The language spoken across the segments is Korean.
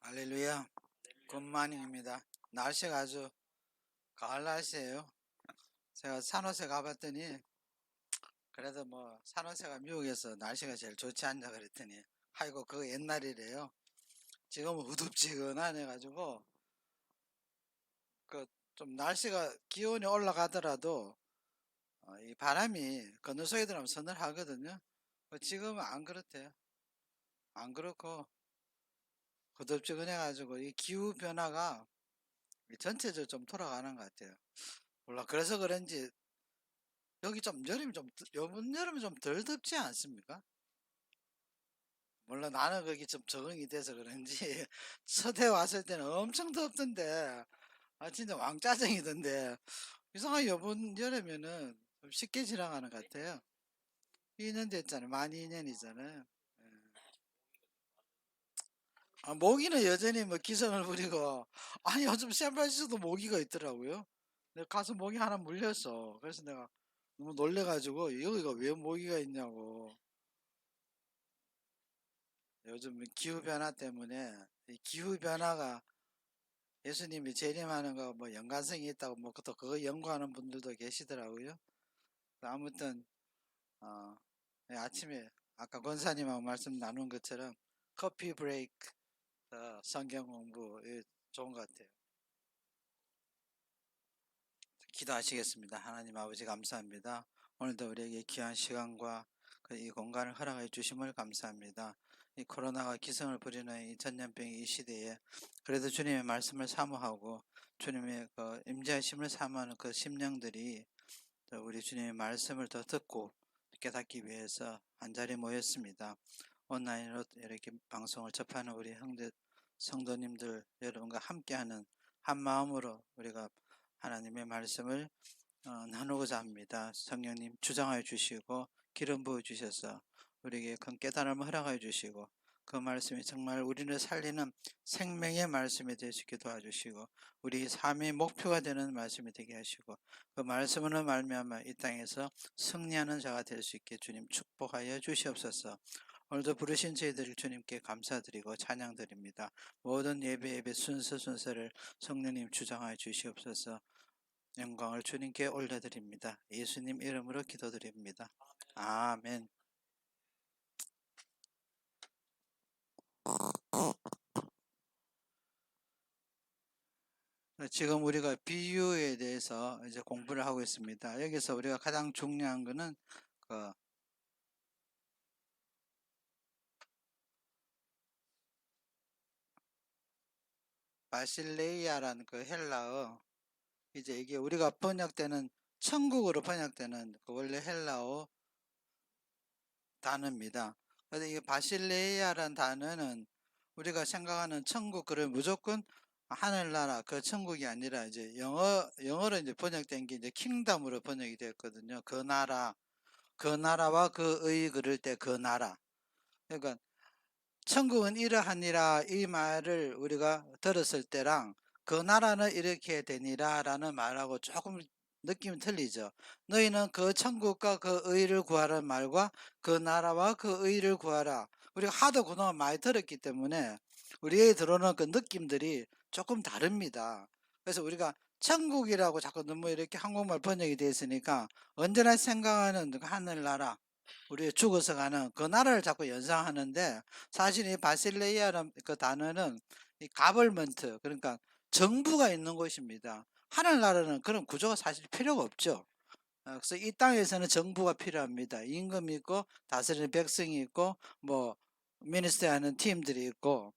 할렐루야. 굿모닝입니다. 날씨가 아주 가을 날씨예요. 제가 산호세 가봤더니 그래도 뭐 산호세가 미국에서 날씨가 제일 좋지 않냐 그랬더니 아이고 그거 옛날이래요. 지금은 우둡지근하네 가지고 그 좀 날씨가 기온이 올라가더라도 이 바람이 건너속에 들어가면 서늘하거든요. 지금은 안 그렇대요. 안 그렇고 우둡지근해 가지고 이 기후 변화가 전체적으로 좀 돌아가는 것 같아요. 몰라 그래서 그런지 여기 좀 여름이 좀 요번 여름이 좀 덜 덥지 않습니까? 물론 나는 거기 좀 적응이 돼서 그런지 첫해 왔을 때는 엄청 덥던데 진짜 왕짜증이던데 이상하게 요번 여름에는 좀 쉽게 지나가는 것 같아요. 2년 됐잖아요. 만 2년이잖아요. 모기는 여전히 뭐 기승을 부리고 아니 요즘 샌프란시스코도 모기가 있더라고요. 내가 가서 모기 하나 물렸어. 그래서 내가 너무 놀래가지고 여기가 왜 모기가 있냐고. 요즘 기후 변화 때문에 이 기후 변화가 예수님이 재림하는 거 뭐 연관성이 있다고 뭐 또 그거 연구하는 분들도 계시더라고요. 아무튼 어, 아침에 아까 권사님하고 말씀 나눈 것처럼 커피 브레이크 성경 공부 좋은 것 같아요. 기도하시겠습니다. 하나님 아버지 감사합니다. 오늘도 우리에게 귀한 시간과 이 공간을 허락해 주심을 감사합니다. 이 코로나가 기승을 부리는 이 전염병 이 시대에 그래도 주님의 말씀을 사모하고 주님의 그 임재하심을 사모하는 그 심령들이 우리 주님의 말씀을 더 듣고 깨닫기 위해서 한자리 모였습니다. 온라인으로 이렇게 방송을 접하는 우리 형제 성도님들 여러분과 함께하는 한 마음으로 우리가 하나님의 말씀을 나누고자 합니다. 성령님 주장하여 주시고 기름 부어 주셔서 우리에게 큰 깨달음을 허락하여 주시고 그 말씀이 정말 우리를 살리는 생명의 말씀이 될 수 있게 도와주시고 우리 삶의 목표가 되는 말씀이 되게 하시고 그 말씀으로 말미암아 이 땅에서 승리하는 자가 될 수 있게 주님 축복하여 주시옵소서. 오늘도 부르신 저희들 주님께 감사드리고 찬양드립니다. 모든 예배 순서를 성령님 주장하여 주시옵소서. 영광을 주님께 올려드립니다. 예수님 이름으로 기도드립니다. 아멘. 지금 우리가 비유에 대해서 이제 공부를 하고 있습니다. 여기서 우리가 가장 중요한 것은 그 바실레이아라는 그 헬라어, 이제 이게 우리가 번역되는 천국으로 번역되는 그 원래 헬라어 단어입니다. 그래서 이 바실레이아라는 단어는 우리가 생각하는 천국, 그걸 무조건 하늘나라 그 천국이 아니라 이제 영어로 이제 번역된 게 이제 킹덤으로 번역이 됐거든요. 그 나라, 그 나라와 그의 그럴 때 그 나라. 그러니까 천국은 이러하니라 이 말을 우리가 들었을 때랑 그 나라는 이렇게 되니라 라는 말하고 조금 느낌이 틀리죠. 너희는 그 천국과 그 의를 구하라는 말과 그 나라와 그 의를 구하라. 우리가 하도 그동안 많이 들었기 때문에 우리에 들어오는 그 느낌들이 조금 다릅니다. 그래서 우리가 천국이라고 자꾸 너무 이렇게 한국말 번역이 되어 있으니까 언제나 생각하는 그 하늘나라, 우리 죽어서 가는 그 나라를 자꾸 연상하는데 사실 이 바실레이아라는 그 단어는 이 가벌먼트, 그러니까 정부가 있는 곳입니다. 하늘나라는 그런 구조가 사실 필요가 없죠. 그래서 이 땅에서는 정부가 필요합니다. 임금이 있고 다스리는 백성이 있고 뭐 미니스터 하는 팀들이 있고,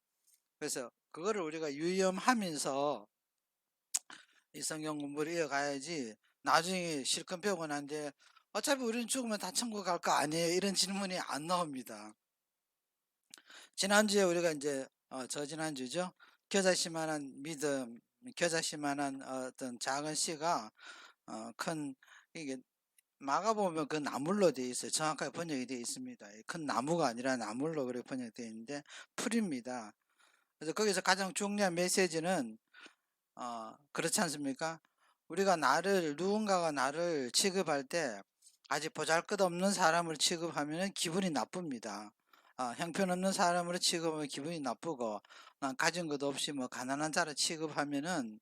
그래서 그거를 우리가 유념하면서 이 성경 공부를 이어가야지 나중에 실컷 배우고 난데 어차피 우리는 죽으면 다 천국 갈 거 아니에요? 이런 질문이 안 나옵니다. 지난주에 우리가 이제 저 지난주죠. 겨자씨만한 믿음, 겨자씨만한 어떤 작은 씨가 큰 이게 막아 보면 그 나물로 되어 있어요. 정확하게 번역이 되어 있습니다. 큰 나무가 아니라 나물로 그렇게 번역되어 있는데 풀입니다. 그래서 거기서 가장 중요한 메시지는 그렇지 않습니까? 우리가 누군가가 나를 취급할 때 아직 보잘것없는 사람을 취급하면 기분이 나쁩니다. 형편없는 사람으로 취급하면 기분이 나쁘고, 난 가진 것도 없이 뭐 가난한 자로 취급하면은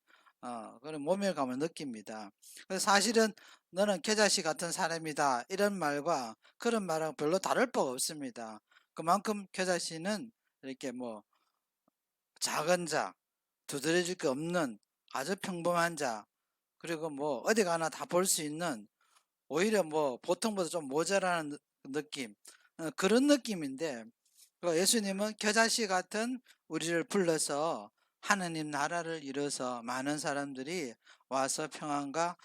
그런 모멸감을 느낍니다. 그래서 사실은 너는 겨자씨 같은 사람이다 이런 말과 그런 말은 별로 다를 바가 없습니다. 그만큼 겨자씨는 이렇게 뭐 작은 자, 두드러질 게 없는 아주 평범한 자, 그리고 뭐 어디 가나 다 볼 수 있는, 오히려 뭐 보통보다 좀 모자라는 느낌, 그런 느낌인데, 예수님은 겨자씨 같은 우리를 불러서 하느님 나라를 이뤄서 많은 사람들이 와서 평안과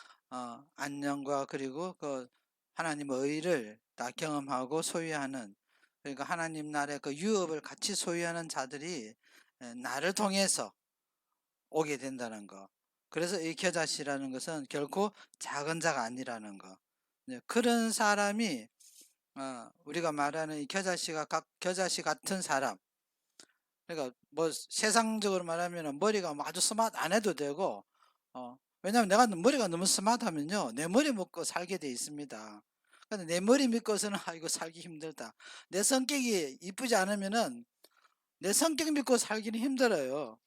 안녕과 그리고 그 하나님의 의를 다 경험하고 소유하는, 그러니까 하나님 나라의 그 유업을 같이 소유하는 자들이 나를 통해서 오게 된다는 거. 그래서 이 겨자씨라는 것은 결코 작은 자가 아니라는 거. 네, 그런 사람이 우리가 말하는 이 겨자씨 같은 사람. 그러니까 뭐 세상적으로 말하면 머리가 뭐 아주 스마트 안 해도 되고, 왜냐면 내가 머리가 너무 스마트하면요 내 머리 먹고 살게 돼 있습니다. 근데 내 머리 믿고서는 이거 살기 힘들다. 내 성격이 이쁘지 않으면은 내 성격 믿고 살기는 힘들어요.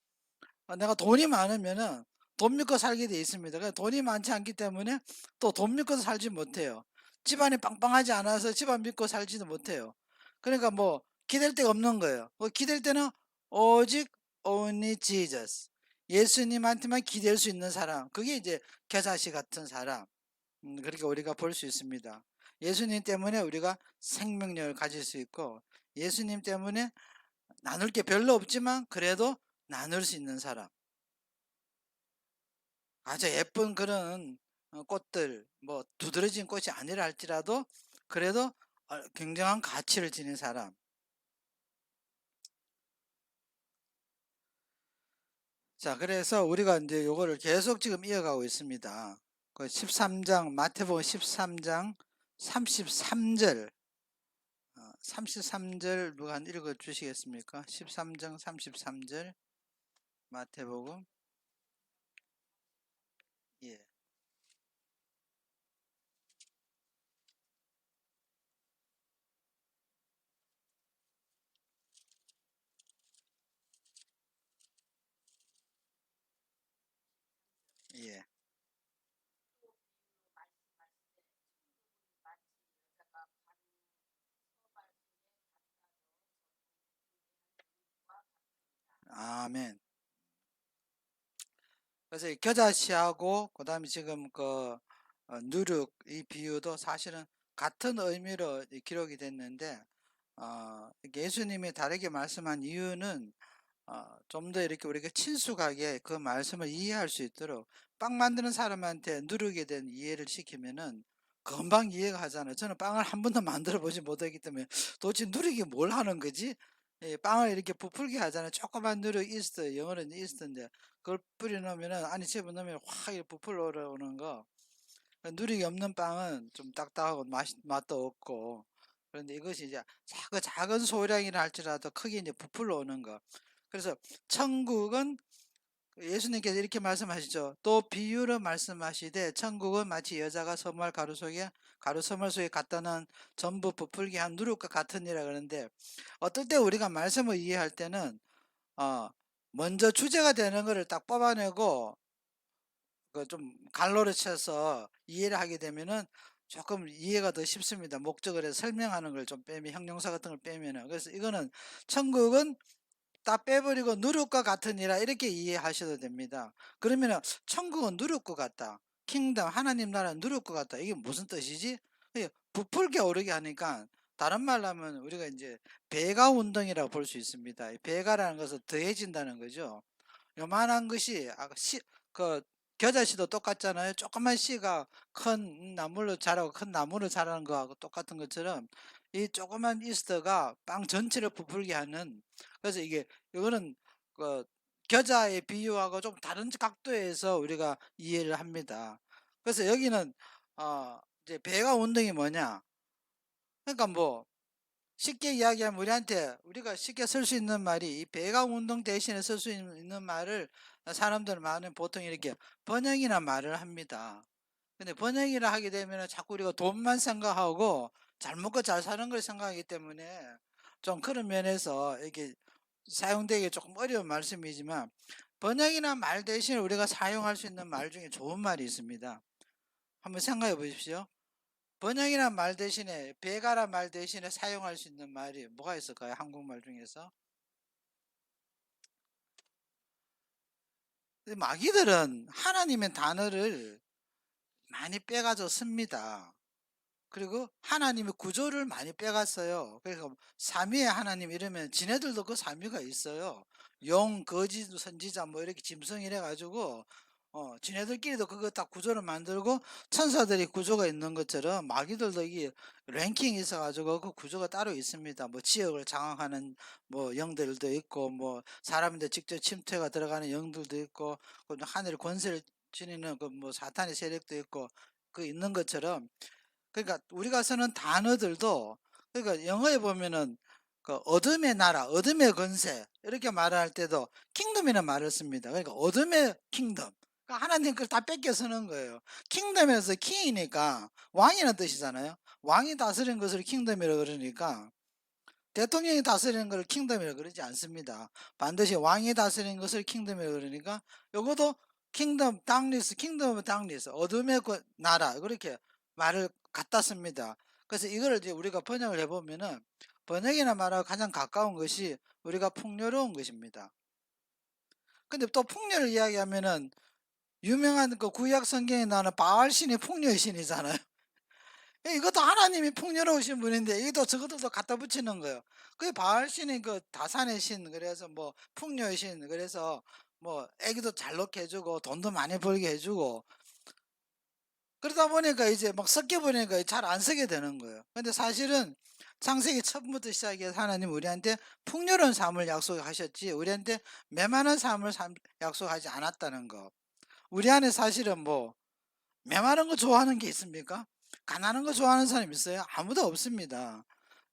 내가 돈이 많으면은 돈 믿고 살게 돼 있습니다. 돈이 많지 않기 때문에 또 돈 믿고 살지 못해요. 집안이 빵빵하지 않아서 집안 믿고 살지도 못해요. 그러니까 뭐 기댈 데가 없는 거예요. 기댈 때는 오직 only Jesus. 예수님한테만 기댈 수 있는 사람. 그게 이제 겨자씨 같은 사람. 그렇게 우리가 볼 수 있습니다. 예수님 때문에 우리가 생명력을 가질 수 있고, 예수님 때문에 나눌 게 별로 없지만 그래도 나눌 수 있는 사람. 아주 예쁜 그런 꽃들, 뭐 두드러진 꽃이 아니라 할지라도 그래도 굉장한 가치를 지닌 사람. 자, 그래서 우리가 이제 요거를 계속 지금 이어가고 있습니다. 그 13장, 마태복음 13장 33절, 33절 누가 한 읽어 주시겠습니까? 13장 33절 마태복음. 예. 예. 아멘. 그래서 이 겨자씨하고 그다음에 지금 그 누룩 이 비유도 사실은 같은 의미로 기록이 됐는데, 예수님이 다르게 말씀한 이유는 좀 더 이렇게 우리가 친숙하게 그 말씀을 이해할 수 있도록, 빵 만드는 사람한테 누룩에 대한 이해를 시키면은 금방 이해가 하잖아요. 저는 빵을 한 번도 만들어 보지 못하기 때문에 도대체 누룩이 뭘 하는 거지? 빵을 이렇게 부풀게 하잖아요. 조그만 누룩 이스트, 영어로는 이스트인데 그걸 뿌려 놓으면은 안에 집어 넣으면 확 이렇게 부풀어 오르는 거. 누룩이 없는 빵은 좀 딱딱하고 맛도 없고, 그런데 이것이 이제 작은 소량이라 할지라도 크게 이제 부풀어 오는 거. 그래서 천국은, 예수님께서 이렇게 말씀하시죠. 또 비유로 말씀하시되 천국은 마치 여자가 가루 서물 속에 갖다 놓은 전부 부풀게 한 누룩과 같으니라. 그러는데 어떨 때 우리가 말씀을 이해할 때는 어 먼저 주제가 되는 것을 딱 뽑아내고 그 좀 갈로를 쳐서 이해를 하게 되면은 조금 이해가 더 쉽습니다. 목적을 해서 설명하는 걸 좀 빼면, 형용사 같은 걸 빼면은. 그래서 이거는 천국은 다 빼버리고 누룩과 같으니라 이렇게 이해하셔도 됩니다. 그러면은 천국은 누룩과 같다. 킹덤 하나님 나라는 누룩과 같다. 이게 무슨 뜻이지? 부풀게 오르게 하니까, 다른 말로 하면 우리가 이제 배가 운동이라고 볼 수 있습니다. 배가라는 것은 더해진다는 거죠. 요만한 것이 그 겨자씨도 똑같잖아요. 조그만 씨가 큰 나물로 자라고 큰 나무를 자라는 거하고 똑같은 것처럼 이 조그만 이스트가 빵 전체를 부풀게 하는, 그래서 이거는 그 겨자의 비유하고 좀 다른 각도에서 우리가 이해를 합니다. 그래서 여기는 이제 배가 운동이 뭐냐? 그러니까 뭐 쉽게 이야기하면 우리가 쉽게 쓸 수 있는 말이, 이 배가 운동 대신에 쓸 수 있는 말을 사람들 많은 보통 이렇게 번영이나 말을 합니다. 근데 번영이라 하게 되면 자꾸 우리가 돈만 생각하고 잘 먹고 잘 사는 걸 생각하기 때문에 좀 그런 면에서 이게 사용되기 조금 어려운 말씀이지만 번역이나 말 대신에 우리가 사용할 수 있는 말 중에 좋은 말이 있습니다. 한번 생각해 보십시오. 번역이나 말 대신에 배가라 말 대신에 사용할 수 있는 말이 뭐가 있을까요? 한국말 중에서. 마귀들은 하나님의 단어를 많이 빼가지고 씁니다. 그리고 하나님의 구조를 많이 빼갔어요. 그래서 삼위의 하나님 이러면 지네들도 그 삼위가 있어요. 용, 거지, 선지자 뭐 이렇게 짐승이래 가지고 지네들끼리도 그거 딱 구조를 만들고 천사들이 구조가 있는 것처럼 마귀들도 이게 랭킹이 있어 가지고 그 구조가 따로 있습니다. 뭐 지역을 장악하는 뭐 영들도 있고 뭐 사람인데 직접 침투가 들어가는 영들도 있고 하늘 권세를 지니는 그 뭐 사탄의 세력도 있고 그 있는 것처럼 그러니까 우리가 쓰는 단어들도 그러니까 영어에 보면은 그 어둠의 나라, 어둠의 권세 이렇게 말할 때도 킹덤이라는 말을 씁니다. 그러니까 어둠의 킹덤. 그러니까 하나님 걸 다 뺏겨 쓰는 거예요. 킹덤에서 킹이니까 왕이라는 뜻이잖아요. 왕이 다스리는 것을 킹덤이라고 그러니까 대통령이 다스리는 걸 킹덤이라고 그러지 않습니다. 반드시 왕이 다스리는 것을 킹덤이라고 그러니까 요것도 킹덤 당리스 킹덤 오브 당리스 어둠의 나라 그렇게 말을 갖다 씁니다. 그래서 이거를 이제 우리가 번역을 해보면은 번역이나 말하고 가장 가까운 것이 우리가 풍요로운 것입니다. 근데 또 풍요를 이야기하면은 유명한 그 구약 성경에 나오는 바알신이 풍요의 신이잖아요. 이것도 하나님이 풍요로우신 분인데 이것도 저것들도 갖다 붙이는 거예요. 그 바알신이 그 다산의 신 그래서 뭐 풍요의 신 그래서 뭐 애기도 잘 놓게 해주고 돈도 많이 벌게 해주고 그러다 보니까 이제 막 섞여 보니까 잘 안 쓰게 되는 거예요. 근데 사실은 창세기 처음부터 시작해서 하나님 우리한테 풍요로운 삶을 약속하셨지 우리한테 메마른 삶을 약속하지 않았다는 거. 우리 안에 사실은 뭐 메마른 거 좋아하는 게 있습니까? 가난한 거 좋아하는 사람 있어요? 아무도 없습니다.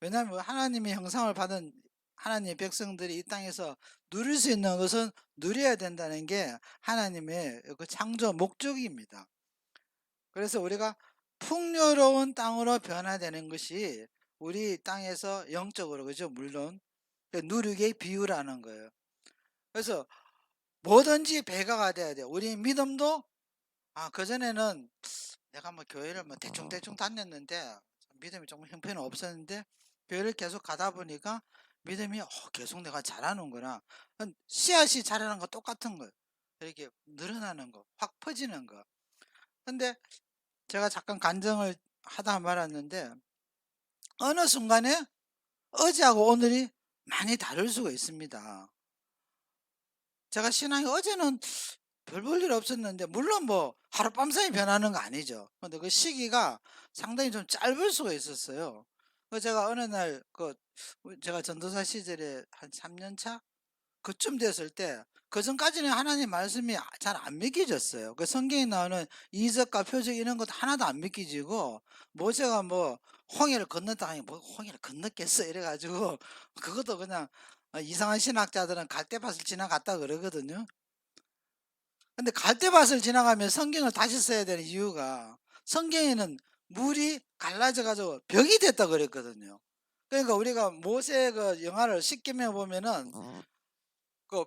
왜냐하면 하나님의 형상을 받은 하나님의 백성들이 이 땅에서 누릴 수 있는 것은 누려야 된다는 게 하나님의 그 창조 목적입니다. 그래서 우리가 풍요로운 땅으로 변화되는 것이 우리 땅에서 영적으로 그죠? 물론 누리게 비유라는 거예요. 그래서 뭐든지 배가가 돼야 돼요. 우리 믿음도 그전에는 내가 뭐 교회를 뭐 대충대충 다녔는데 믿음이 조금 형편은 없었는데 교회를 계속 가다 보니까 믿음이 계속 내가 잘하는구나. 씨앗이 자라는 거 똑같은 거예요. 이렇게 늘어나는 거, 확 퍼지는 거. 근데 제가 잠깐 간증을 하다 말았는데 어느 순간에 어제하고 오늘이 많이 다를 수가 있습니다. 제가 신앙이 어제는 별 볼 일 없었는데 물론 뭐 하룻밤 사이 변하는 거 아니죠. 근데 그 시기가 상당히 좀 짧을 수가 있었어요. 제가 어느 날 제가 전도사 시절에 한 3년 차 그쯤 됐을 때 그전까지는 하나님 말씀이 잘 안 믿겨졌어요. 그 성경에 나오는 이적과 표적 이런 것도 하나도 안 믿겨지고 모세가 뭐 홍해를 건넜다 하니 뭐 홍해를 건넜겠어 이래 가지고 그것도 그냥 이상한 신학자들은 갈대밭을 지나갔다 그러거든요. 근데 갈대밭을 지나가면 성경을 다시 써야 되는 이유가 성경에는 물이 갈라져 가지고 벽이 됐다 그랬거든요. 그러니까 우리가 모세 그 영화를 십계명 보면은 그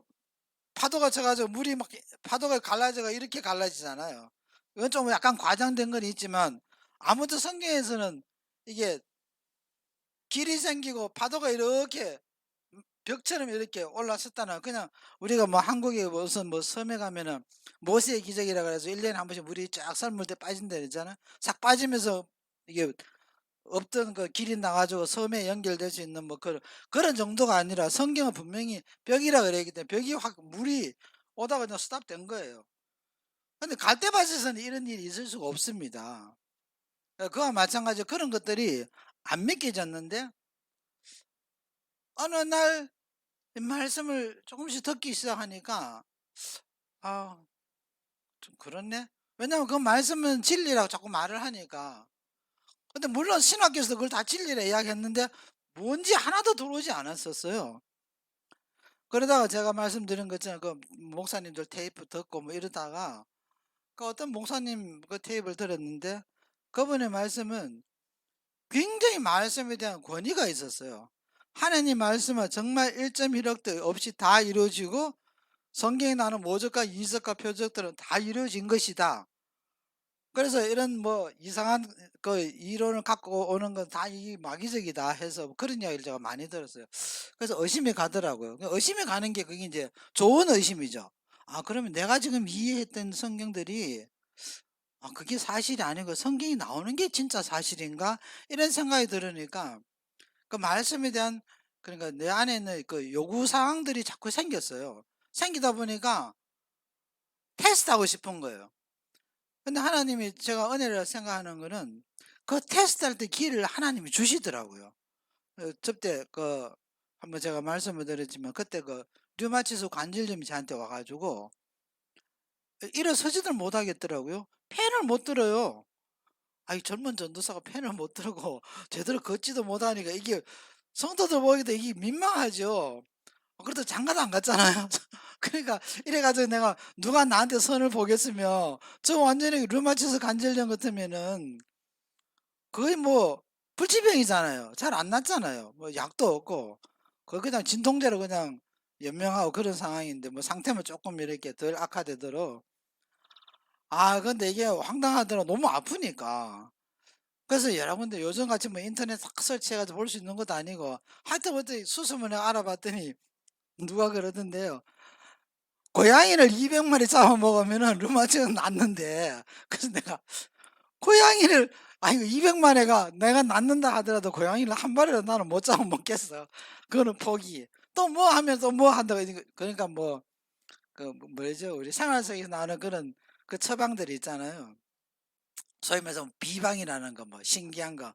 파도가 쳐 가지고 물이 막 파도가 갈라져가 이렇게 갈라지잖아요. 이건 좀 약간 과장된 건 있지만 아무튼 성경에서는 이게 길이 생기고 파도가 이렇게 벽처럼 이렇게 올라섰다는 그냥 우리가 뭐 한국에 무슨 뭐 섬에 가면은 모세의 기적이라 그래서 1년에 한 번씩 물이 쫙 썰물 때 빠진다 그러잖아. 싹 빠지면서 이게 없던 그 길이 나가지고 섬에 연결될 수 있는 뭐 그런 정도가 아니라 성경은 분명히 벽이라 그랬기 때문에 벽이 확 물이 오다가 그냥 스탑된 거예요. 근데 갈대밭에서는 이런 일이 있을 수가 없습니다. 그와 마찬가지로 그런 것들이 안 믿겨졌는데 어느 날 말씀을 조금씩 듣기 시작하니까 아, 좀 그렇네. 왜냐면 그 말씀은 진리라고 자꾸 말을 하니까. 근데 물론 신학교에서 그걸 다 진리라 이야기했는데 뭔지 하나도 들어오지 않았었어요. 그러다가 제가 말씀드린 것처럼 그 목사님들 테이프 듣고 뭐 이러다가 그 어떤 목사님 그 테이프를 들었는데 그분의 말씀은 굉장히 말씀에 대한 권위가 있었어요. 하나님 말씀은 정말 1.1억도 없이 다 이루어지고 성경에 나오는 모적과 이적과 표적들은 다 이루어진 것이다. 그래서 이런 뭐 이상한 그 이론을 갖고 오는 건 다 이 마귀적이다 해서 그런 이야기를 제가 많이 들었어요. 그래서 의심이 가더라고요. 의심이 가는 게 그게 이제 좋은 의심이죠. 아, 그러면 내가 지금 이해했던 성경들이 그게 사실이 아니고 성경이 나오는 게 진짜 사실인가? 이런 생각이 들으니까 그 말씀에 대한, 그러니까 내 안에 있는 그 요구 사항들이 자꾸 생겼어요. 생기다 보니까 테스트하고 싶은 거예요. 근데 하나님이, 제가 은혜를 생각하는 거는 그 테스트할 때 기회를 하나님이 주시더라고요. 저때 한번 제가 말씀을 드렸지만 그때 류마티스 관절염이 저한테 와가지고 일어서지들 못하겠더라고요. 펜을 못 들어요. 아이, 젊은 전도사가 펜을 못 들고 제대로 걷지도 못하니까 이게 성도들 보기도 이게 민망하죠. 그래도 장가도 안 갔잖아요. 그러니까 이래가지고 내가 누가 나한테 선을 보겠으며, 저 완전히 류마티스 관절염 같으면은 거의 뭐 불치병이잖아요. 잘 안 낫잖아요. 뭐 약도 없고 거의 그냥 진통제로 그냥 연명하고 그런 상황인데, 뭐 상태만 조금 이렇게 덜 악화되도록. 근데 이게 황당하더라. 너무 아프니까. 그래서 여러분들 요즘같이 뭐 인터넷 싹 설치해가지고 볼 수 있는 것도 아니고, 하여튼 수소문을 알아봤더니 누가 그러던데요. 고양이를 200마리 잡아먹으면은 류마티스는 낫는데. 그래서 내가 고양이를, 아니, 200마리가 내가 낫는다 하더라도 고양이를 한 마리로 나는 못 잡아먹겠어. 그거는 포기. 또 뭐 하면 또 뭐 한다고. 그러니까 뭐, 뭐죠? 우리 생활 속에서 나오는 그런 그 처방들이 있잖아요. 소위 말해서 비방이라는 거, 뭐, 신기한 거.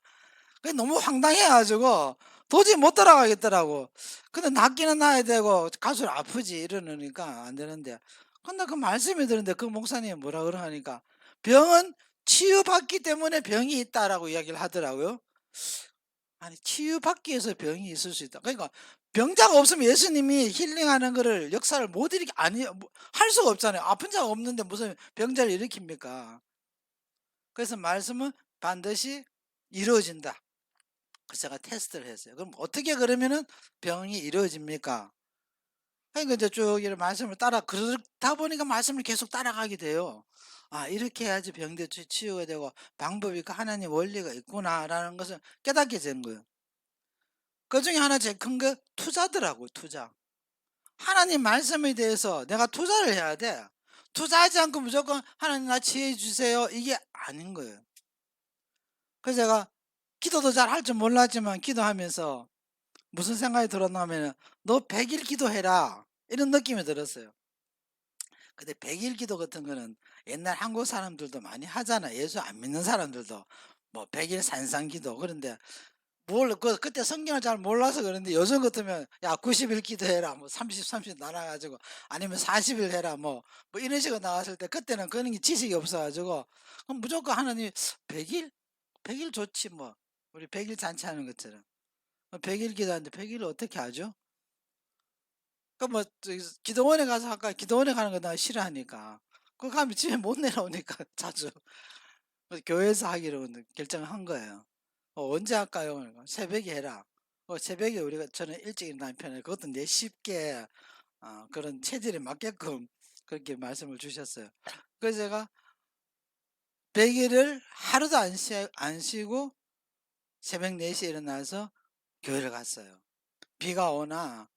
그게 너무 황당해가지고 도저히 못 따라가겠더라고. 근데 낫기는 나야 되고 가슴 아프지 이러니까 안 되는데, 근데 그 말씀이 들었는데 그 목사님이 뭐라 그러니까 병은 치유받기 때문에 병이 있다라고 이야기를 하더라고요. 아니, 치유받기 위해서 병이 있을 수 있다. 그러니까 병자가 없으면 예수님이 힐링하는 거를 역사를 못 일으키, 아니, 할 수가 없잖아요. 아픈 자가 없는데 무슨 병자를 일으킵니까? 그래서 말씀은 반드시 이루어진다. 그래서 제가 테스트를 했어요. 그럼 어떻게 그러면은 병이 이루어집니까? 그러니까 이제 쭉 이런 말씀을 그러다 보니까 말씀을 계속 따라가게 돼요. 이렇게 해야지 병도 치유가 되고 방법이 있고 하나님 원리가 있구나라는 것을 깨닫게 되는 거예요. 그 중에 하나 제일 큰 게 투자더라고요, 투자. 하나님 말씀에 대해서 내가 투자를 해야 돼. 투자하지 않고 무조건 하나님 나 지혜 주세요, 이게 아닌 거예요. 그래서 제가 기도도 잘 할 줄 몰랐지만 기도하면서 무슨 생각이 들었냐면, 너 100일 기도해라, 이런 느낌이 들었어요. 근데 100일 기도 같은 거는 옛날 한국 사람들도 많이 하잖아. 예수 안 믿는 사람들도 뭐 100일 산상기도. 그런데 그때 성경을 잘 몰라서 그런데 요즘 같으면 야 90일 기도해라, 뭐 30 나눠가지고, 아니면 40일 해라, 뭐 이런 식으로 나왔을 때, 그때는 그런 게 지식이 없어가지고 그럼 무조건 하나님 100일? 100일 좋지 뭐. 우리 100일 잔치하는 것처럼 100일 기도하는데 100일을 어떻게 하죠? 뭐 기도원에 가서 할까? 기도원에 가는 거 나 싫어하니까. 그거 가면 집에 못 내려오니까 자주. 그래서 교회에서 하기로 결정을 한 거예요. 언제 할까요? 그러니까 새벽에 해라. 새벽에 저는 일찍 일어나는 편이에요. 그것도 내 쉽게 그런 체질에 맞게끔 그렇게 말씀을 주셨어요. 그래서 제가 100일을 하루도 안 쉬고 새벽 4시에 일어나서 교회를 갔어요. 비가 오나,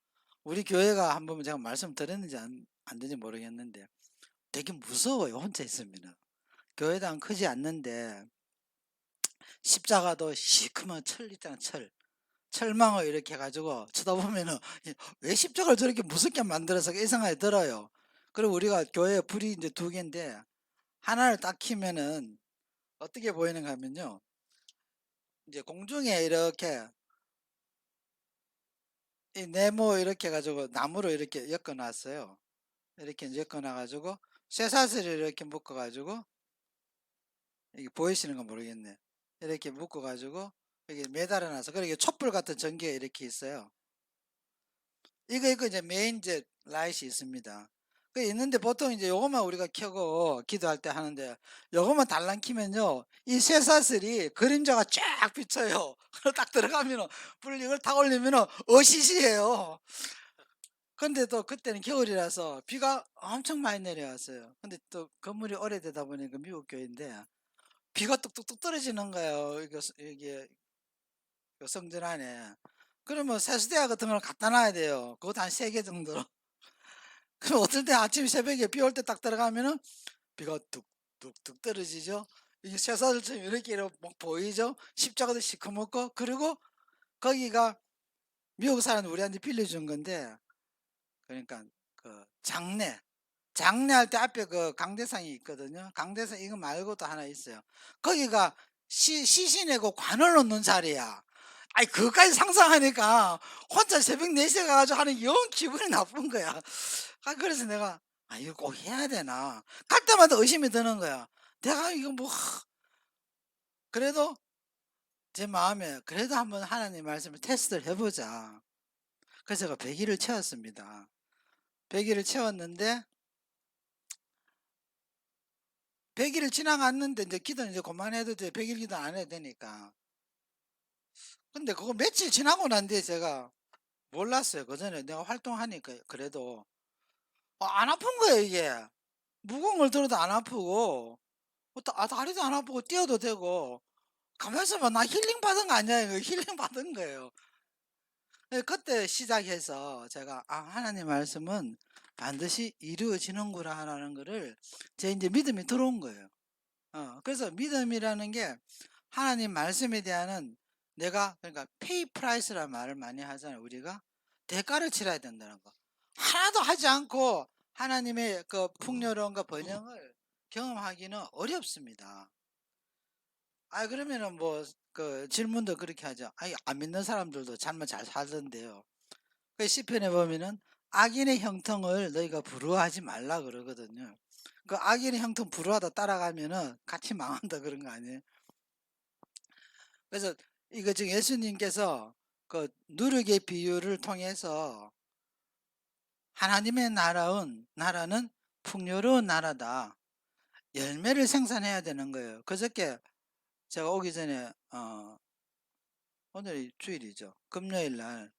우리 교회가 한 번 제가 말씀드렸는지 안 되는지 모르겠는데 되게 무서워요, 혼자 있으면. 교회당 크지 않는데 십자가도 시커먼 철 있잖아, 철망을 이렇게 해가지고 쳐다보면은 왜 십자가를 저렇게 무섭게 만들어서 이 생각이 들어요. 그리고 우리가 교회 불이 이제 2개인데 하나를 딱 켜면은 어떻게 보이는가 하면요, 이제 공중에 이렇게 이 네모 이렇게 해가지고 나무로 이렇게 엮어 놨어요. 이렇게 엮어 놔가지고 쇠사슬을 이렇게 묶어 가지고, 이게 보이시는 건 모르겠네. 이렇게 묶어가지고 여기 매달아놔서, 그리고 촛불 같은 전기가 이렇게 있어요. 이거 이제 메인 이제 라이트이 있습니다. 그 있는데 보통 이제 요것만 우리가 켜고 기도할 때 하는데 요것만 달랑 켜면요. 이 쇠사슬이 그림자가 쫙 비쳐요. 딱 들어가면은 불 이걸 탁 올리면은 어시시해요. 근데 또 그때는 겨울이라서 비가 엄청 많이 내려왔어요. 근데 또 건물이 오래되다 보니까 미국 교회인데 비가 뚝뚝뚝 떨어지는 거예요. 이게 그 성전 안에. 그러면 세수대야 같은 걸 갖다 놔야 돼요. 그것도 한 3개 정도. 그럼 어떨 때 아침 새벽에 비 올 때 딱 들어가면은 비가 뚝뚝뚝 떨어지죠. 이게 쇠사슬처럼 이렇게 막 보이죠. 십자가도 시커멓고. 그리고 거기가 미국 사람 우리한테 빌려준 건데, 그러니까 그 장례할 때 앞에 그 강대상이 있거든요. 강대상 이거 말고도 하나 있어요. 거기가 시신 내고 관을 놓는 자리야. 아니 그것까지 상상하니까 혼자 새벽 4시에 가가지고 하는 영 기분이 나쁜 거야. 아 그래서 내가 이거 꼭 해야 되나. 갈 때마다 의심이 드는 거야. 내가 이거 뭐 그래도 제 마음에 그래도 한번 하나님 말씀을 테스트를 해보자. 그래서 제가 100일을 채웠습니다. 100일을 채웠는데 100일을 지나갔는데 이제 기도는 이제 그만해도 돼. 100일 기도 안 해도 되니까. 근데 그거 며칠 지나고 난 뒤에 제가 몰랐어요. 그 전에 내가 활동하니까 그래도 안 아픈 거예요 이게. 무거운 걸 들어도 안 아프고 다리도 안 아프고 뛰어도 되고 가만히 있어봐. 나 힐링 받은 거 아니야. 이거 힐링 받은 거예요. 그때 시작해서 제가 하나님 말씀은 반드시 이루어지는구나 라는 거를 제 이제 믿음이 들어온 거예요. 그래서 믿음이라는 게 하나님 말씀에 대한 내가 그러니까 페이 프라이스라는 말을 많이 하잖아요. 우리가 대가를 치러야 된다는 거. 하나도 하지 않고 하나님의 그 풍요로움과 번영을 경험하기는 어렵습니다. 그러면은 뭐 그 질문도 그렇게 하죠. 안 믿는 사람들도 정말 잘 살던데요. 그 시편에 보면은 악인의 형통을 너희가 부러워하지 말라 그러거든요. 그 악인의 형통 부러워하다 따라가면은 같이 망한다 그런 거 아니에요? 그래서 이거 지금 예수님께서 그 누룩의 비유를 통해서 하나님의 나라는 풍요로운 나라다. 열매를 생산해야 되는 거예요. 그저께 제가 오기 전에 오늘이 주일이죠. 금요일 날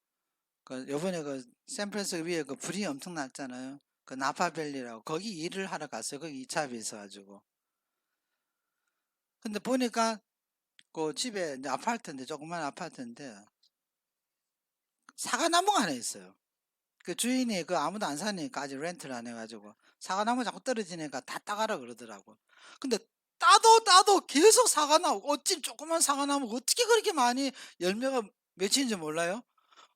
요번에 그 샌프란시스코 위에 그 불이 엄청 났잖아요. 그 나파밸리라고 거기 일을 하러 갔어요. 거기 2차비 있어가지고. 근데 보니까 그 집에 이제 아파트인데 조그만 아파트인데 사과나무가 하나 있어요. 그 주인이 그 아무도 안 사니까 아직 렌트를 안 해가지고 사과나무 자꾸 떨어지니까 다 따가라 그러더라고. 근데 따도 계속 사과 나오고 어찌 조그만 사과나무 어떻게 그렇게 많이 열매가 맺히는지 몰라요?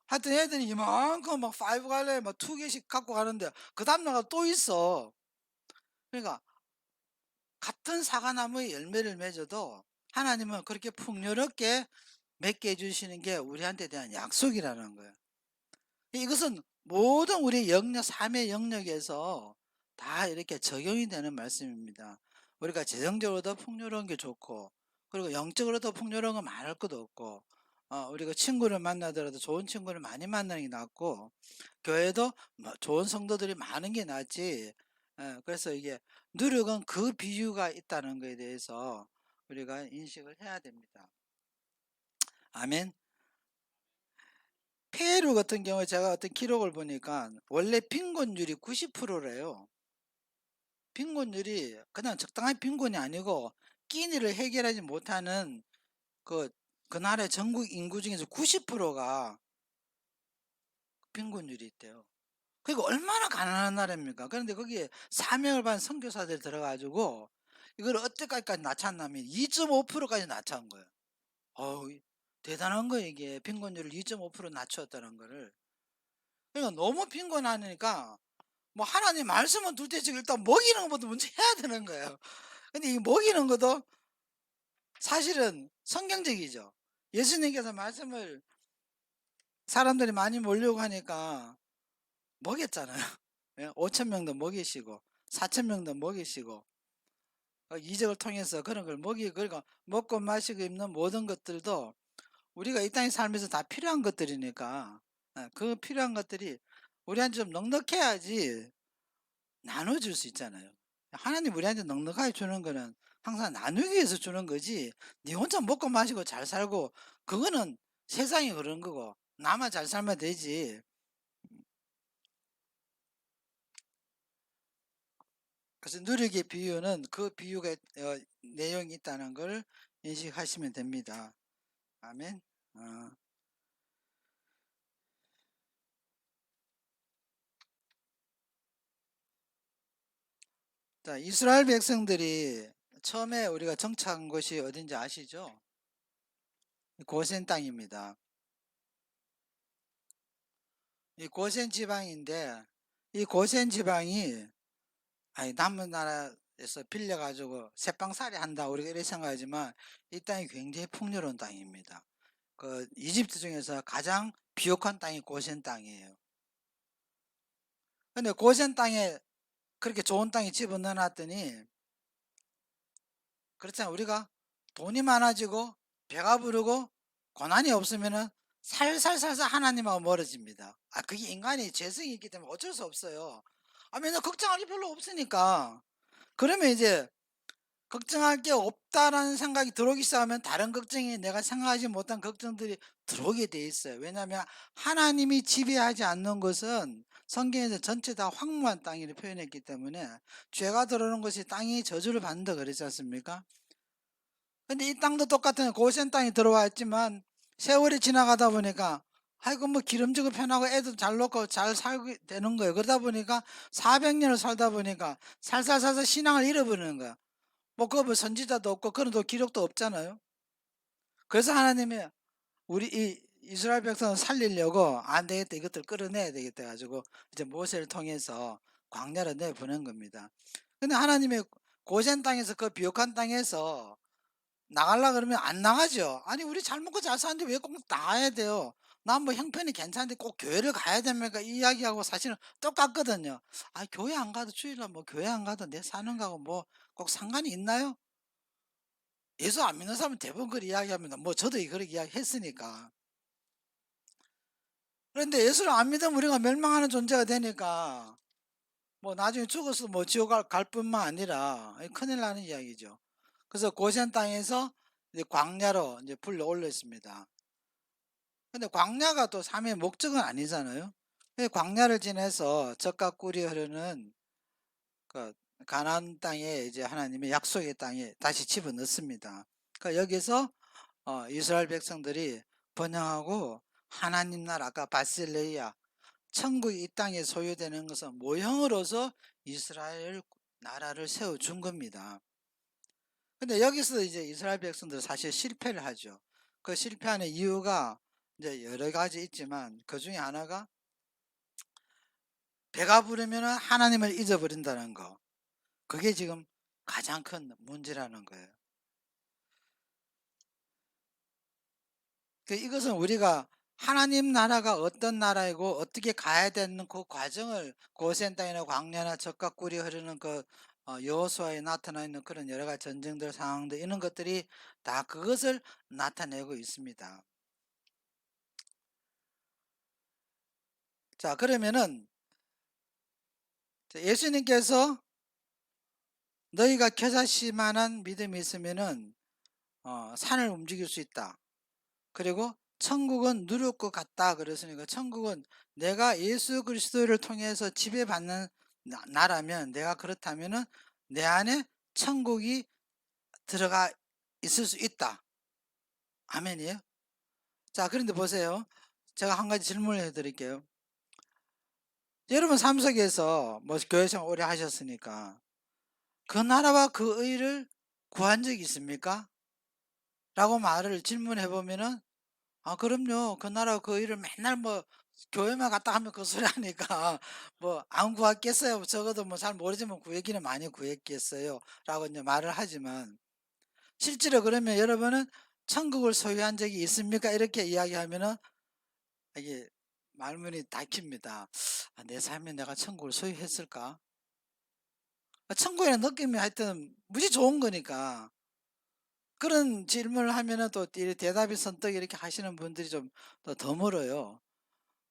하여튼 애들이 이만큼 막 파이브 갈래 막 2개씩 갖고 가는데 그 다음날 또 있어. 그러니까 같은 사과나무의 열매를 맺어도 하나님은 그렇게 풍요롭게 맺게 해주시는 게 우리한테 대한 약속이라는 거예요. 이것은 모든 우리 영역, 삶의 영역에서 다 이렇게 적용이 되는 말씀입니다. 우리가 재정적으로도 풍요로운 게 좋고, 그리고 영적으로도 풍요로운 거 말할 것도 없고, 우리가 친구를 만나더라도 좋은 친구를 많이 만나는 게 낫고, 교회도 뭐 좋은 성도들이 많은 게 낫지. 그래서 이게 누력은 그 비유가 있다는 것에 대해서 우리가 인식을 해야 됩니다. 아멘. 페루 같은 경우에 제가 어떤 기록을 보니까 원래 빈곤율이 90%래요. 빈곤율이 그냥 적당한 빈곤이 아니고 끼니를 해결하지 못하는 그, 그 나라의 전국 인구 중에서 90%가 빈곤율이 있대요. 그러니까 얼마나 가난한 나라입니까? 그런데 거기에 사명을 받은 선교사들이 들어가지고 이걸 어때까지 낮췄냐면 2.5%까지 낮춘 거예요. 어우, 대단한 거예요, 이게. 빈곤율을 2.5% 낮췄다는 거를. 그러니까 너무 빈곤하니까 뭐 하나님 말씀은 둘째치고 일단 먹이는 것부터 먼저 해야 되는 거예요. 근데 이 먹이는 것도 사실은 성경적이죠. 예수님께서 말씀을 사람들이 많이 몰려고 하니까 먹였잖아요. 5천 명도 먹이시고 4천 명도 먹이시고 이적을 통해서 그런 걸 그러니까 먹고 마시고 입는 모든 것들도 우리가 이 땅에 살면서 다 필요한 것들이니까 그 필요한 것들이 우리한테 좀 넉넉해야지 나눠줄 수 있잖아요. 하나님 우리한테 넉넉하게 주는 거는 항상 나누기 위해서 주는 거지, 니 혼자 먹고 마시고 잘 살고 그거는 세상이 그런 거고 나만 잘 살면 되지. 그래서 누리기 비유는 그 비유가 내용이 있다는 걸 인식하시면 됩니다. 아멘. 어. 자, 이스라엘 백성들이 처음에 우리가 정착한 곳이 어딘지 아시죠? 고센 땅입니다. 이 고센 지방인데, 이 고센 지방이 아니 남은 나라에서 빌려가지고 새빵살이 한다 우리가 이렇게 생각하지만 이 땅이 굉장히 풍요로운 땅입니다. 그 이집트 중에서 가장 비옥한 땅이 고센 땅이에요. 근데 고센 땅에 그렇게 좋은 땅에 집어넣어 놨더니, 그렇잖아요. 우리가 돈이 많아지고 배가 부르고 고난이 없으면은 살살살살 하나님하고 멀어집니다. 그게 인간의 죄성이 있기 때문에 어쩔 수 없어요. 맨날 걱정할 게 별로 없으니까. 그러면 이제 걱정할 게 없다라는 생각이 들어오기 시작하면 다른 걱정이, 내가 생각하지 못한 걱정들이 들어오게 돼 있어요. 왜냐하면 하나님이 지배하지 않는 것은 성경에서 전체 다 황무한 땅이라 표현했기 때문에 죄가 들어오는 것이 땅이 저주를 받는다 그랬지 않습니까? 근데 이 땅도 똑같은 고센 땅이 들어와 있지만 세월이 지나가다 보니까 아이고 뭐 기름지고 편하고 애도 잘 놓고 잘 살게 되는 거예요. 그러다 보니까 400년을 살다 보니까 살살살살 신앙을 잃어버리는 거야. 뭐 그거 뭐 선지자도 없고 그런 또 기록도 없잖아요. 그래서 하나님이 우리 이 이스라엘 백성을 살리려고 안 되겠다, 이것들 끌어내야 되겠다 가지고 이제 모세를 통해서 광야로 내보낸 겁니다. 근데 하나님의 고센 땅에서, 그 비옥한 땅에서 나가려 그러면 안 나가죠. 아니 우리 잘 먹고 잘 사는데 왜 꼭 나가야 돼요? 난 뭐 형편이 괜찮은데 꼭 교회를 가야 됩니까? 이 이야기하고 사실은 똑같거든요. 교회 안 가도 주일날 뭐 교회 안 가도 내 사는 거하고 뭐 꼭 상관이 있나요? 예수 안 믿는 사람은 대부분 그렇게 이야기합니다. 뭐 저도 그렇게 이야기했으니까. 그런데 예수를 안 믿으면 우리가 멸망하는 존재가 되니까 뭐 나중에 죽어서 뭐 지옥 갈 뿐만 아니라 큰일 나는 이야기죠. 그래서 고센 땅에서 이제 광야로 이제 불러 올렸습니다. 근데 광야가 또 삶의 목적은 아니잖아요. 광야를 지내서 젖과 꿀이 흐르는 그 가나안 땅에, 이제 하나님의 약속의 땅에 다시 집어넣습니다. 그러니까 여기서 이스라엘 백성들이 번영하고 하나님 나라, 아까 바실레이아 천국이 이 땅에 소유되는 것은 모형으로서 이스라엘 나라를 세워준 겁니다. 근데 여기서 이제 이스라엘 백성들 사실 실패를 하죠. 그 실패하는 이유가 이제 여러 가지 있지만 그 중에 하나가 배가 부르면 하나님을 잊어버린다는 거. 그게 지금 가장 큰 문제라는 거예요. 이것은 우리가 하나님 나라가 어떤 나라이고 어떻게 가야 되는 그 과정을, 고센 땅이나 광야나 젖과 꿀이 흐르는 그 여호수아에 나타나 있는 그런 여러 가지 전쟁들, 상황들, 이런 것들이 다 그것을 나타내고 있습니다. 자, 그러면은 예수님께서 너희가 겨자씨만한 믿음이 있으면은 산을 움직일 수 있다. 그리고 천국은 누릴 것 같다 그랬으니까, 천국은 내가 예수 그리스도를 통해서 지배받는 나라면, 내가 그렇다면은 내 안에 천국이 들어가 있을 수 있다. 아멘이에요. 자, 그런데 보세요. 제가 한 가지 질문을 해드릴게요. 여러분 삶 속에서 뭐 교회생활 오래 하셨으니까 그 나라와 그 의를 구한 적이 있습니까? 라고 말을 질문해 보면은 그럼요. 그 나라 그 일을 맨날 뭐 교회만 갔다 하면 그 소리 하니까 뭐 안 구했겠어요. 적어도 뭐 잘 모르지만 구했기는 많이 구했겠어요. 라고 이제 말을 하지만, 실제로 그러면 여러분은 천국을 소유한 적이 있습니까? 이렇게 이야기하면은 이게 말문이 닫힙니다. 내 삶에 내가 천국을 소유했을까? 천국이라는 느낌이 하여튼 무지 좋은 거니까. 그런 질문을 하면은 또 대답이 선뜻 이렇게 하시는 분들이 좀 더 드물어요.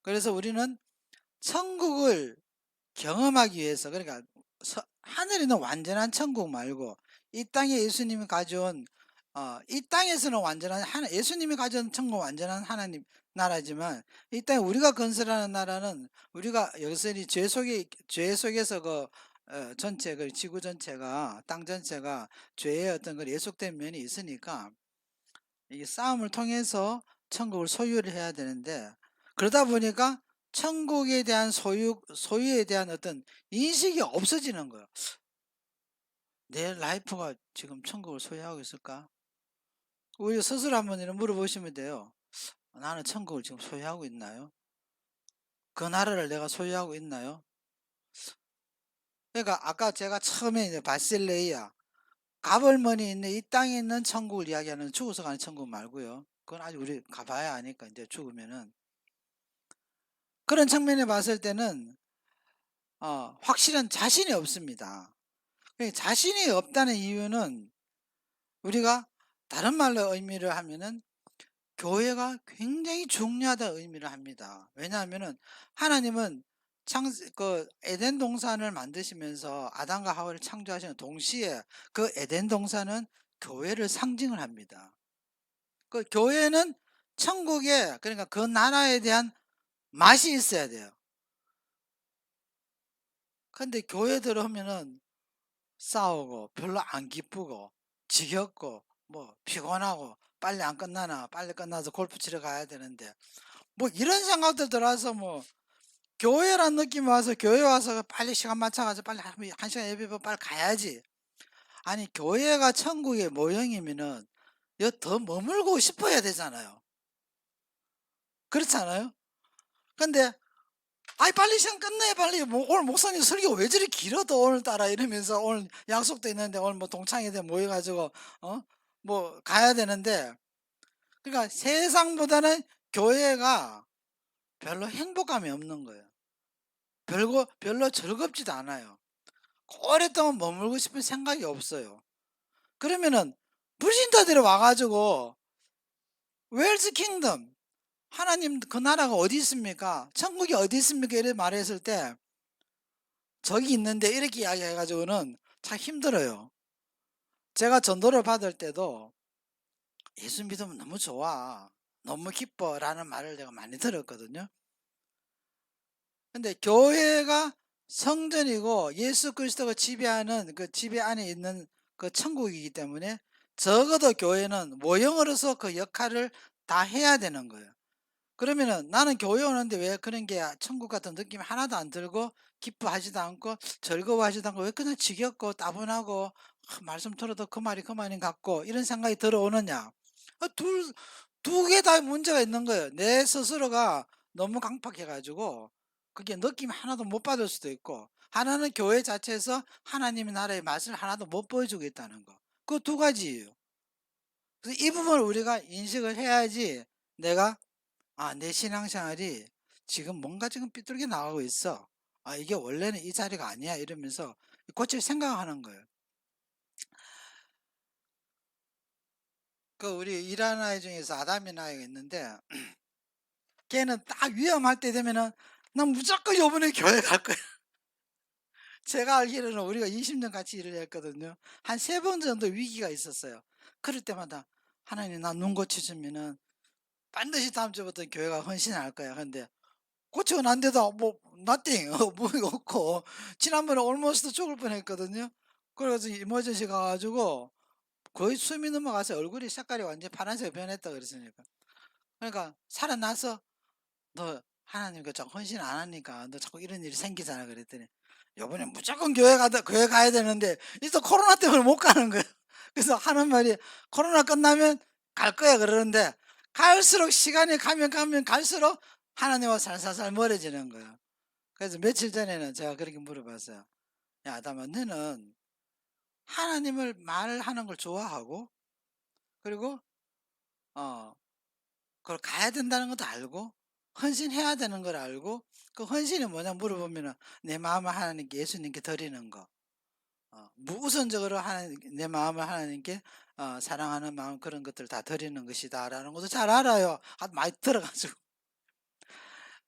그래서 우리는 천국을 경험하기 위해서, 그러니까 하늘에 있는 완전한 천국 말고 이 땅에 예수님이 가져온 이 땅에서는 완전한 예수님이 가져온 천국 완전한 하나님 나라지만 이 땅에 우리가 건설하는 나라는 우리가 여기서 죄 속에서 전체 그 지구 전체가 땅 전체가 죄의 어떤 그 예속된 면이 있으니까 이 싸움을 통해서 천국을 소유를 해야 되는데 그러다 보니까 천국에 대한 소유에 대한 어떤 인식이 없어지는 거예요. 내 라이프가 지금 천국을 소유하고 있을까? 우리 스스로 한번 이런 물어보시면 돼요. 나는 천국을 지금 소유하고 있나요? 그 나라를 내가 소유하고 있나요? 그러니까 아까 제가 처음에 이제 바실레이아 갑을머니 있는 이 땅에 있는 천국을 이야기하는 죽어서 가는 천국 말고요. 그건 아직 우리 가봐야 하니까 이제 죽으면은 그런 측면에 봤을 때는 확실한 자신이 없습니다. 자신이 없다는 이유는 우리가 다른 말로 의미를 하면은 교회가 굉장히 중요하다 의미를 합니다. 왜냐하면은 하나님은 에덴 동산을 만드시면서 아담과 하와를 창조하시는 동시에 그 에덴 동산은 교회를 상징을 합니다. 그 교회는 천국에 그러니까 그 나라에 대한 맛이 있어야 돼요. 근데 교회 들어오면은 싸우고 별로 안 기쁘고 지겹고 뭐 피곤하고 빨리 안 끝나나 빨리 끝나서 골프 치러 가야 되는데 뭐 이런 생각들 들어서 뭐 교회란 느낌이 와서 교회 와서 빨리 시간 맞춰가지고 빨리 한 시간 예배보 빨리 가야지. 아니 교회가 천국의 모형이면은 여기 더 머물고 싶어야 되잖아요. 그렇잖아요. 근데 아이 빨리 시간 끝내 빨리 뭐 오늘 목사님 설교 왜 저리 길어도 오늘따라 이러면서 오늘 약속도 있는데 오늘 뭐 동창회대 모여가지고 뭐 가야 되는데 그러니까 세상보다는 교회가 별로 행복감이 없는 거예요. 별로 즐겁지도 않아요. 오랫동안 머물고 싶은 생각이 없어요. 그러면은 불신자들이 와가지고 웰스 킹덤 하나님 그 나라가 어디 있습니까? 천국이 어디 있습니까? 이렇게 말했을 때 저기 있는데 이렇게 이야기해가지고는 참 힘들어요. 제가 전도를 받을 때도 예수 믿으면 너무 좋아. 너무 기뻐. 라는 말을 내가 많이 들었거든요. 근데 교회가 성전이고 예수 그리스도가 지배하는 그 지배 안에 있는 그 천국이기 때문에 적어도 교회는 모형으로서 그 역할을 다 해야 되는 거예요. 그러면은 나는 교회 오는데 왜 그런 게 천국 같은 느낌이 하나도 안 들고 기뻐하지도 않고 즐거워하지도 않고 왜 그냥 지겹고 따분하고 말씀 들어도 그 말이 그 말인 같고 이런 생각이 들어오느냐? 두 개 다 문제가 있는 거예요. 내 스스로가 너무 강팍해가지고 그게 느낌 하나도 못 받을 수도 있고 하나는 교회 자체에서 하나님의 나라의 맛을 하나도 못 보여주고 있다는 거. 그 두 가지예요. 그래서 이 부분을 우리가 인식을 해야지 내가 내 신앙생활이 지금 뭔가 지금 삐뚤게 나가고 있어. 이게 원래는 이 자리가 아니야. 이러면서 고칠 생각하는 거예요. 그 우리 일하는 아이 중에서 아담이라는 아이가 있는데 걔는 딱 위험할 때 되면은 난 무조건 요번에 교회 갈 거야. 제가 알기로는 우리가 20년 같이 일을 했거든요. 한 3번 정도 위기가 있었어요. 그럴 때마다 하나님 나 눈 고쳐주면은 반드시 다음 주부터 교회가 헌신할 거야. 근데 고치고 난 데도 뭐 nothing 뭐 없고 지난번에 almost 죽을 뻔했거든요. 그래서 이머전시 가가지고 거의 숨이 넘어가서 얼굴이 색깔이 완전 파란색 변했다 그랬으니까 그러니까 살아나서 너 하나님께 자꾸 헌신 안 하니까 너 자꾸 이런 일이 생기잖아 그랬더니 요번에 무조건 교회 가야 되는데 이또 코로나 때문에 못 가는 거야. 그래서 하는 말이 코로나 끝나면 갈 거야 그러는데 갈수록 시간이 가면 갈수록 하나님과 살살살 멀어지는 거야. 그래서 며칠 전에는 제가 그렇게 물어봤어요. 야 아담아 너는 하나님을 말하는 걸 좋아하고 그리고 어 그걸 가야 된다는 것도 알고 헌신해야 되는 걸 알고 그 헌신이 뭐냐 물어보면은 내 마음을 하나님께 예수님께 드리는 거 무우선적으로 내 마음을 하나님께 사랑하는 마음 그런 것들 다 드리는 것이다 라는 것도 잘 알아요. 많이 들어가지고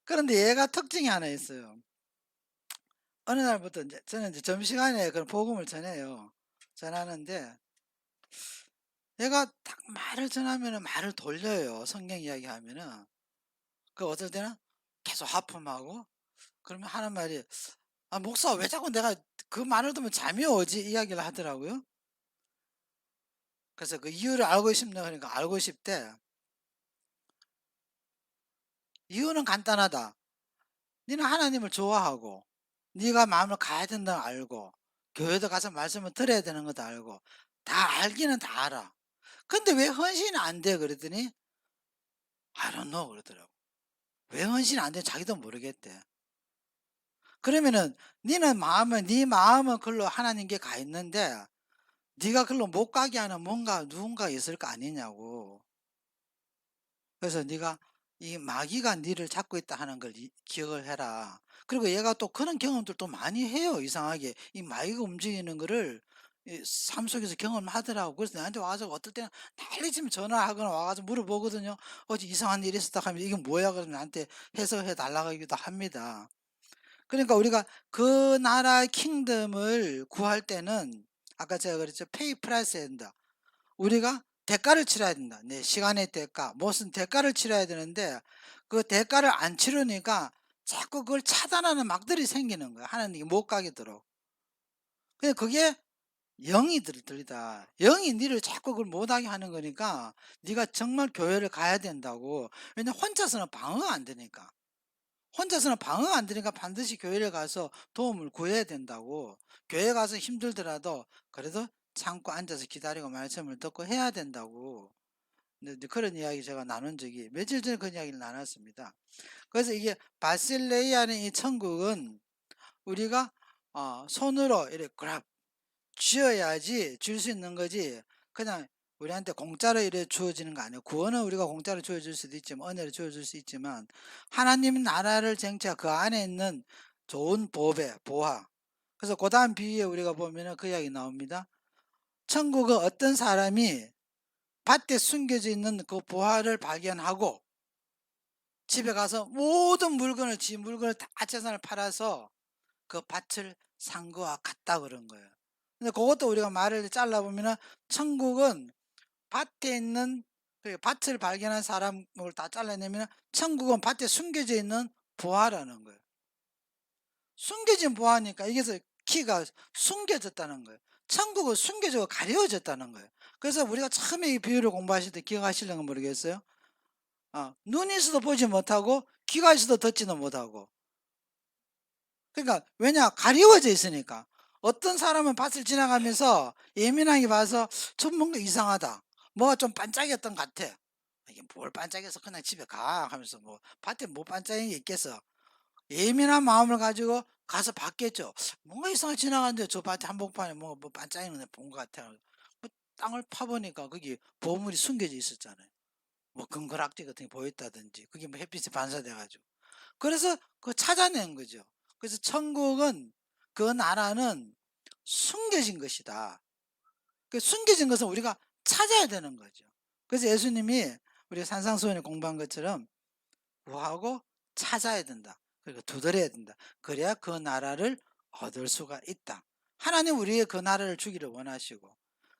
그런데 얘가 특징이 하나 있어요. 어느 날부터 이제 저는 이제 점심시간에 그런 복음을 전해요. 전하는데 얘가 딱 말을 전하면은 말을 돌려요. 성경 이야기하면은. 그 어떨 때는 계속 하품하고 그러면 하는 말이 "아 목사 왜 자꾸 내가 그 말을 들으면 잠이 오지?" 이야기를 하더라고요. 그래서 그 이유를 알고 싶나 그러니까 알고 싶대. 이유는 간단하다. 니는 하나님을 좋아하고 네가 마음을 가야 된다는 거 알고 교회도 가서 말씀을 들어야 되는 것도 알고 다 알기는 다 알아. 근데 왜 헌신이 안 돼? 그랬더니 I don't know 그러더라고. 왜 헌신이 안 돼? 자기도 모르겠대. 그러면은 니는 마음은 네 마음은 글로 하나님께 가 있는데 네가 글로 못 가게 하는 뭔가 누군가 있을 거 아니냐고. 그래서 네가 이 마귀가 니를 잡고 있다 하는 걸 기억을 해라. 그리고 얘가 또 그런 경험들도 많이 해요. 이상하게 이 마귀가 움직이는 거를 이 삶 속에서 경험하더라고. 그래서 나한테 와서 어떨 때는 난리치면 전화하거나 와가지고 물어보거든요. 어제 이상한 일이 있었다 하면 이게 뭐야 그러면 나한테 해석해 달라고 합니다. 그러니까 우리가 그 나라의 킹덤을 구할 때는 아까 제가 그랬죠. 페이 프라이스 된다. 우리가 대가를 치러야 된다. 내 시간의 대가, 무슨 대가를 치러야 되는데 그 대가를 안 치르니까 자꾸 그걸 차단하는 막들이 생기는 거야. 하나님이 못 가게도록. 근데 그게 영이 들이다. 영이 니를 자꾸 그걸 못하게 하는 거니까 네가 정말 교회를 가야 된다고. 왜냐면 혼자서는 방어가 안 되니까. 혼자서는 방어가 안 되니까 반드시 교회를 가서 도움을 구해야 된다고. 교회 가서 힘들더라도 그래도 참고 앉아서 기다리고 말씀을 듣고 해야 된다고. 네, 이제 그런 이야기 제가 나눈 적이 며칠 전에 그 이야기를 나눴습니다. 그래서 이게 바실레이아는 이 천국은 우리가 손으로 이렇게 그랍 쥐어야지 줄 수 있는 거지 그냥 우리한테 공짜로 이래 주어지는 거 아니에요. 구원은 우리가 공짜로 주어질 수도 있지만 은혜로 주어질 수 있지만 하나님 나라를 쟁취하 그 안에 있는 좋은 보배 보화. 그래서 그 다음 비유에 우리가 보면은 그 이야기 나옵니다. 천국은 어떤 사람이 밭에 숨겨져 있는 그 보화를 발견하고 집에 가서 모든 물건을 지 물건을 다 재산을 팔아서 그 밭을 산 거와 같다 그런 거예요. 근데 그것도 우리가 말을 잘라보면은 천국은 밭에 있는 그 밭을 발견한 사람을 다 잘라내면 천국은 밭에 숨겨져 있는 보화라는 거예요. 숨겨진 보화니까 이게서 키가 숨겨졌다는 거예요. 천국은 숨겨지고 가려워졌다는 거예요. 그래서 우리가 처음에 이 비유를 공부하실 때 기억하실는가 모르겠어요. 눈이 있어도 보지 못하고 귀가 있어도 듣지는 못하고 그러니까 왜냐 가리워져 있으니까 어떤 사람은 밭을 지나가면서 예민하게 봐서 좀 뭔가 이상하다 뭐가 좀 반짝였던 것 같아 이게 뭘 반짝여서 그냥 집에 가 하면서 뭐 밭에 뭐 반짝이는 게 있겠어 예민한 마음을 가지고 가서 봤겠죠 뭔가 이상하게 지나갔는데 저 밭에 한복판에 뭐 반짝이는 애 본 것 같아 뭐 땅을 파보니까 거기 보물이 숨겨져 있었잖아요 뭐 금거락지 같은 게 보였다든지 그게 뭐 햇빛에 반사돼 가지고 그래서 그 찾아낸 거죠. 그래서 천국은 그 나라는 숨겨진 것이다. 그 숨겨진 것은 우리가 찾아야 되는 거죠. 그래서 예수님이 우리 산상수훈에 공부한 것처럼 구하고 찾아야 된다. 그리고 두드려야 된다. 그래야 그 나라를 얻을 수가 있다. 하나님 우리의 그 나라를 주기를 원하시고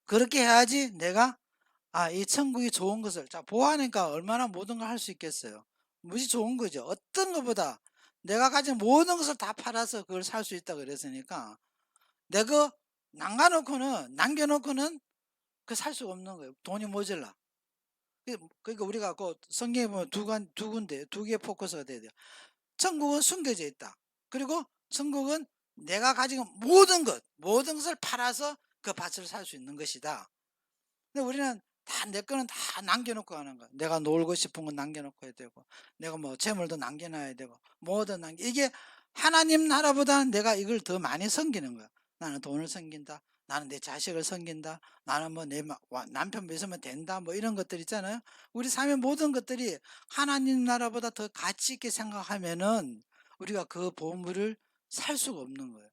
그렇게 해야지 내가 이 천국이 좋은 것을 자 보아하니까 얼마나 모든 걸 할 수 있겠어요. 무지 좋은 거죠. 어떤 것보다 내가 가진 모든 것을 다 팔아서 그걸 살 수 있다 그랬으니까 내가 남겨놓고는 그 살 수가 없는 거예요. 돈이 모자라. 그러니까 우리가 그 성경에 보면 두 군데 두 개의 포커스가 돼야 돼요. 천국은 숨겨져 있다. 그리고 천국은 내가 가진 모든 것을 팔아서 그 밭을 살 수 있는 것이다. 근데 우리는 다 내 거는 다 남겨놓고 하는 거야. 내가 놀고 싶은 건 남겨놓고 해야 되고, 내가 뭐 재물도 남겨놔야 되고, 뭐든 이게 하나님 나라보다 내가 이걸 더 많이 섬기는 거야. 나는 돈을 섬긴다. 나는 내 자식을 섬긴다. 나는 뭐 내 남편 믿으면 된다. 뭐 이런 것들 있잖아요. 우리 삶의 모든 것들이 하나님 나라보다 더 가치 있게 생각하면은 우리가 그 보물을 살 수가 없는 거예요.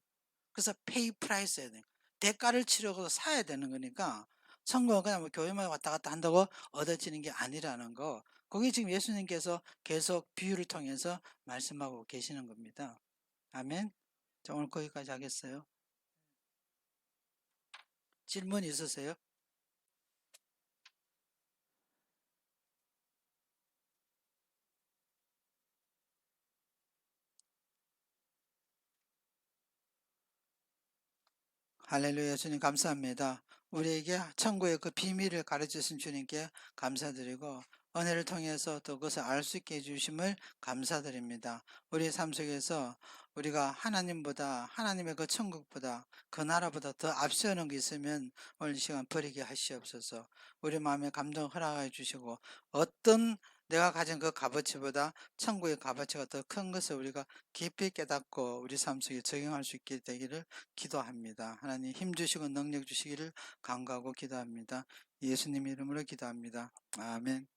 그래서 페이 프라이스 해야 돼. 대가를 치르고 사야 되는 거니까 천국은 그냥 뭐 교회만 왔다 갔다 한다고 얻어지는 게 아니라는 거. 그게 지금 예수님께서 계속 비유를 통해서 말씀하고 계시는 겁니다. 아멘. 자, 오늘 거기까지 하겠어요. 질문 있으세요? 할렐루야. 주님 감사합니다. 우리에게 천국의 그 비밀을 가르치신 주님께 감사드리고 은혜를 통해서 또 그것을 알 수 있게 해주심을 감사드립니다. 우리의 삶 속에서 우리가 하나님보다 하나님의 그 천국보다 그 나라보다 더 앞서는 게 있으면 오늘 이 시간 버리게 하시옵소서. 우리 마음에 감동 허락해 주시고 어떤 내가 가진 그 값어치보다 천국의 값어치가 더 큰 것을 우리가 깊이 깨닫고 우리 삶 속에 적용할 수 있게 되기를 기도합니다. 하나님 힘 주시고 능력 주시기를 간구하고 기도합니다. 예수님 이름으로 기도합니다. 아멘.